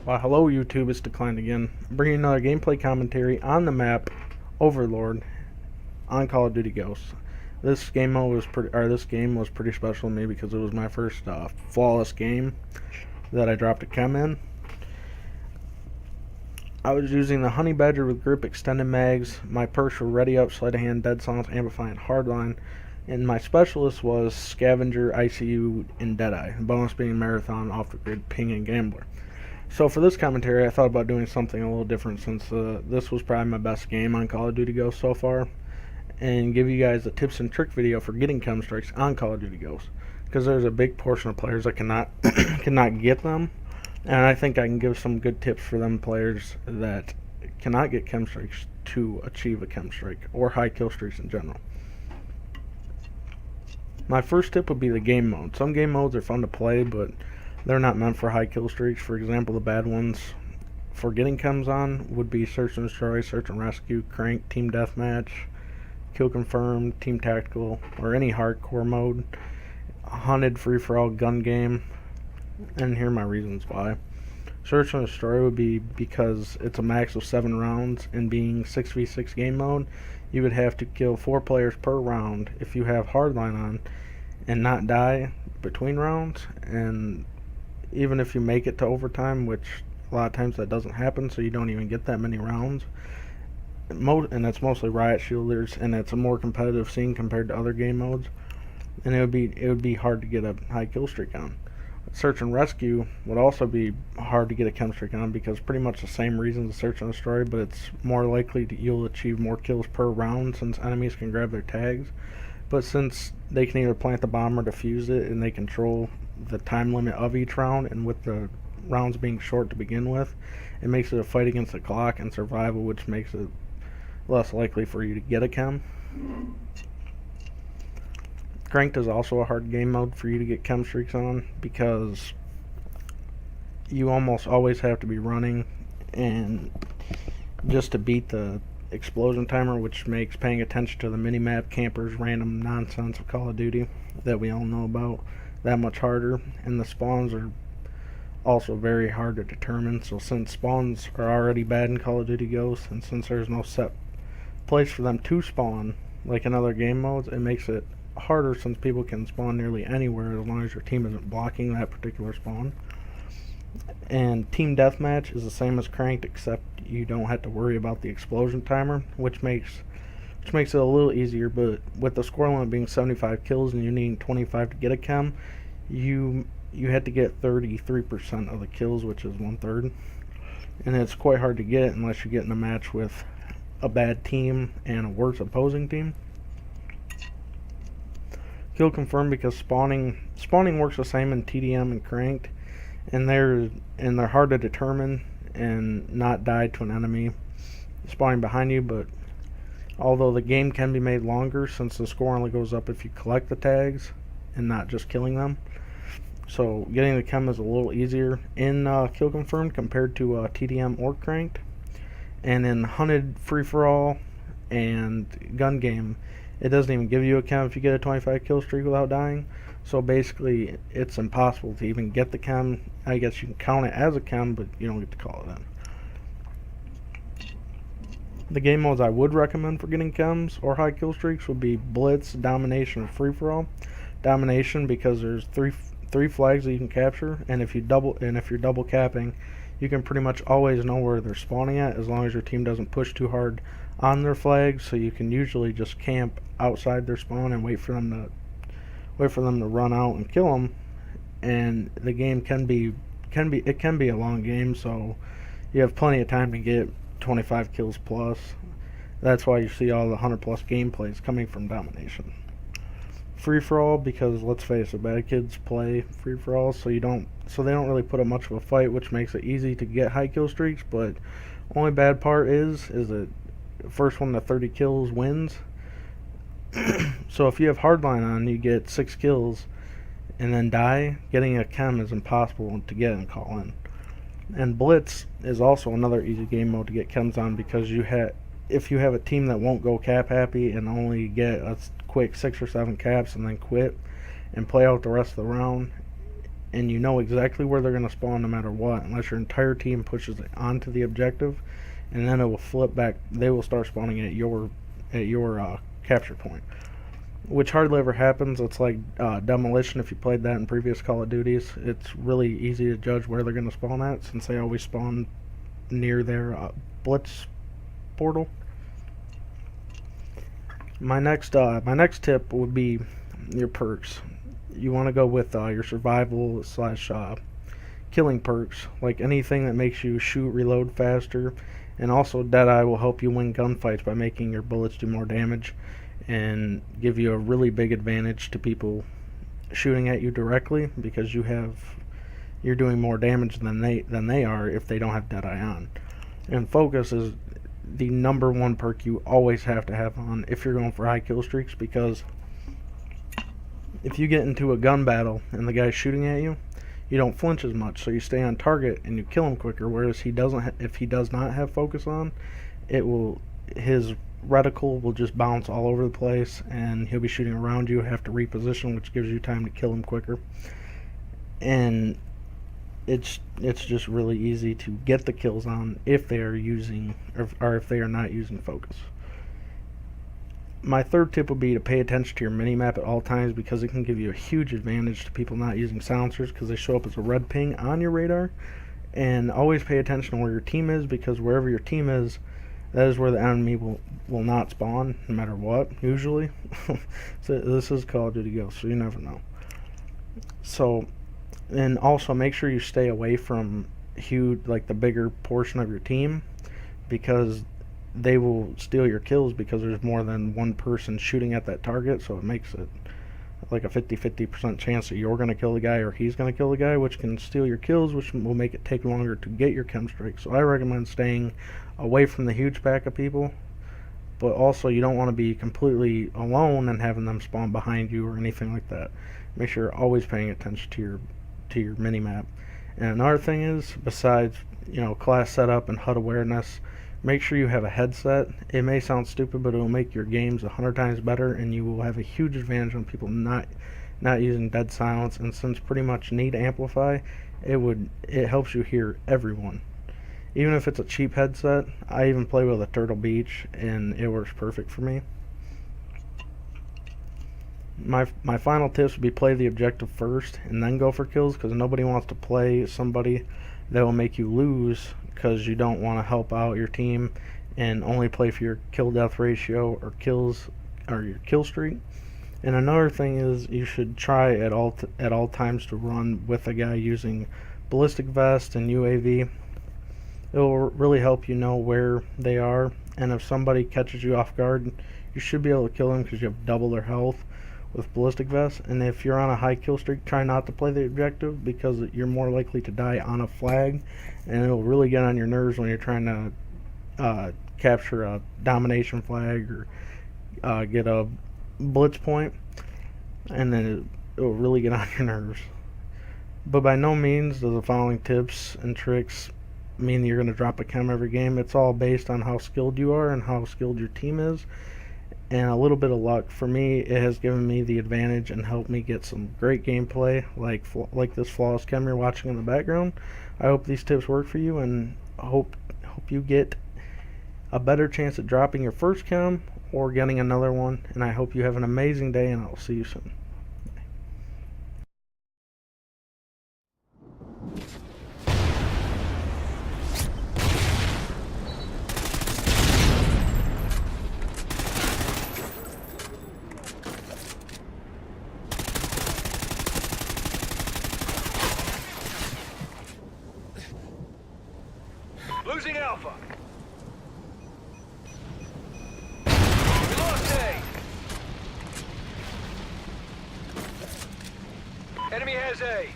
Well, hello YouTube, it's Declined again, bringing another gameplay commentary on the map Overlord on Call of Duty Ghosts. This game was pretty special to me because it was my first flawless game that I dropped a K.E.M in. I was using the Honey Badger with grip extended mags. My perks were Ready Up, Sleight of Hand, Dead Silence, Amplify, and Hardline. And my specialist was Scavenger, ICU, and Deadeye. The bonus being Marathon, Off the Grid, Ping, and Gambler. So for this commentary, I thought about doing something a little different since this was probably my best game on Call of Duty Ghosts so far, and give you guys a tips and trick video for getting K.E.M strikes on Call of Duty Ghosts, because there's a big portion of players that cannot cannot get them, and I think I can give some good tips for them players that cannot get K.E.M strikes to achieve a K.E.M strike or high kill streaks in general. My first tip would be the game mode. Some game modes are fun to play, but they're not meant for high kill streaks. For example, the bad ones for getting K.E.Ms on would be Search and Destroy, Search and Rescue, Crank, Team Deathmatch, Kill Confirmed, Team Tactical, or any hardcore mode, Hunted, Free-for-all, Gun Game, and here are my reasons why. Search and Destroy would be because it's a max of 7 rounds, and being 6v6 game mode, you would have to kill 4 players per round if you have Hardline on and not die between rounds, and even if you make it to overtime, which a lot of times that doesn't happen, so you don't even get that many rounds. And it's mostly riot shielders, and it's a more competitive scene compared to other game modes. And it would be hard to get a high kill streak on. Search and Rescue would also be hard to get a K.E.M streak on because pretty much the same reasons as Search and Destroy, but it's more likely that you'll achieve more kills per round since enemies can grab their tags. But since they can either plant the bomb or defuse it, and they control the time limit of each round, and with the rounds being short to begin with, it makes it a fight against the clock and survival, which makes it less likely for you to get a K.E.M. Cranked is also a hard game mode for you to get K.E.M streaks on because you almost always have to be running, and just to beat the explosion timer, which makes paying attention to the minimap, campers, random nonsense of Call of Duty that we all know about that much harder. And the spawns are also very hard to determine, so since spawns are already bad in Call of Duty Ghosts, and since there's no set place for them to spawn like in other game modes, it makes it harder since people can spawn nearly anywhere as long as your team isn't blocking that particular spawn. And Team Deathmatch is the same as Cranked, except you don't have to worry about the explosion timer, which makes it a little easier. But with the score limit being 75 kills and you needing 25 to get a K.E.M, you had to get 33% of the kills, which is 1/3, and it's quite hard to get unless you get in a match with a bad team and a worse opposing team. Kill Confirmed because spawning works the same in TDM and Cranked, and they're hard to determine and not die to an enemy spawning behind you. But although the game can be made longer since the score only goes up if you collect the tags and not just killing them, so getting the K.E.M is a little easier in Kill Confirmed compared to TDM or Cranked. And in Hunted, Free-for-all, and Gun Game, it doesn't even give you a K.E.M if you get a 25 kill streak without dying. So basically, it's impossible to even get the K.E.M. I guess you can count it as a K.E.M, but you don't get to call it in. The game modes I would recommend for getting K.E.Ms or high kill streaks would be Blitz, Domination, or Free-for-all. Domination because there's three flags that you can capture, and if you're double capping, you can pretty much always know where they're spawning at as long as your team doesn't push too hard on their flags. So you can usually just camp outside their spawn and wait for them to run out and kill them. And the game can be a long game, so you have plenty of time to get 25 kills plus. That's why you see all the 100 plus gameplays coming from Domination. Free-for-all because, let's face it, bad kids play free-for-all, so they don't really put up much of a fight, which makes it easy to get high kill streaks. But only bad part is that the first one to 30 kills wins. So if you have Hardline on, you get 6 kills and then die, getting a K.E.M is impossible to get and call in. And Blitz is also another easy game mode to get K.E.Ms on because if you have a team that won't go cap happy and only get a quick 6 or 7 caps and then quit and play out the rest of the round, and you know exactly where they're going to spawn no matter what, unless your entire team pushes it onto the objective, and then it will flip back. They will start spawning at your capture point, which hardly ever happens. It's like demolition. If you played that in previous Call of Duties, it's really easy to judge where they're going to spawn at, since they always spawn near their blitz portal. My next tip would be your perks. You want to go with your survival slash killing perks, like anything that makes you shoot, reload faster, and also Deadeye will help you win gunfights by making your bullets do more damage and give you a really big advantage to people shooting at you directly, because you're doing more damage than they are if they don't have Deadeye on. And focus is the number one perk you always have to have on if you're going for high kill streaks, because if you get into a gun battle and the guy's shooting at you, you don't flinch as much, so you stay on target and you kill him quicker. Whereas if he does not have focus on, his reticle will just bounce all over the place, and he'll be shooting around you, have to reposition, which gives you time to kill him quicker. And it's just really easy to get the kills on if they are using or if they are not using focus. My third tip would be to pay attention to your minimap at all times, because it can give you a huge advantage to people not using silencers, because they show up as a red ping on your radar. And always pay attention to where your team is, because wherever your team is, that is where the enemy will not spawn, no matter what, usually. So this is Call of Duty Ghosts, so you never know. So, and also make sure you stay away from the bigger portion of your team, because they will steal your kills, because there's more than one person shooting at that target, so it makes it like a 50% chance that you're going to kill the guy or he's going to kill the guy, which can steal your kills, which will make it take longer to get your K.E.M strike. So I recommend staying away from the huge pack of people, but also you don't want to be completely alone and having them spawn behind you or anything like that. Make sure you're always paying attention to your minimap. And another thing is, besides class setup and HUD awareness, make sure you have a headset. It may sound stupid, but it will make your games 100 times better, and you will have a huge advantage on people not using dead silence. And since pretty much need to amplify, it helps you hear everyone. Even if it's a cheap headset, I even play with a Turtle Beach, and it works perfect for me. My final tips would be play the objective first and then go for kills, because nobody wants to play somebody that will make you lose, because you don't want to help out your team and only play for your kill death ratio or kills or your kill streak. And another thing is, you should try at all times to run with a guy using ballistic vest and UAV. It will really help you know where they are, and if somebody catches you off guard, you should be able to kill them, because you have double their health with ballistic vest. And if you're on a high kill streak, try not to play the objective, because you're more likely to die on a flag, and it'll really get on your nerves when you're trying to capture a domination flag or get a blitz point, and then it'll really get on your nerves. But by no means do the following tips and tricks mean you're going to drop a K.E.M every game. It's all based on how skilled you are and how skilled your team is, and a little bit of luck. For me, it has given me the advantage and helped me get some great gameplay, like this flawless K.E.M you're watching in the background. I hope these tips work for you, and hope you get a better chance at dropping your first K.E.M or getting another one. And I hope you have an amazing day, and I'll see you soon. Losing Alpha. We lost A. Enemy has A.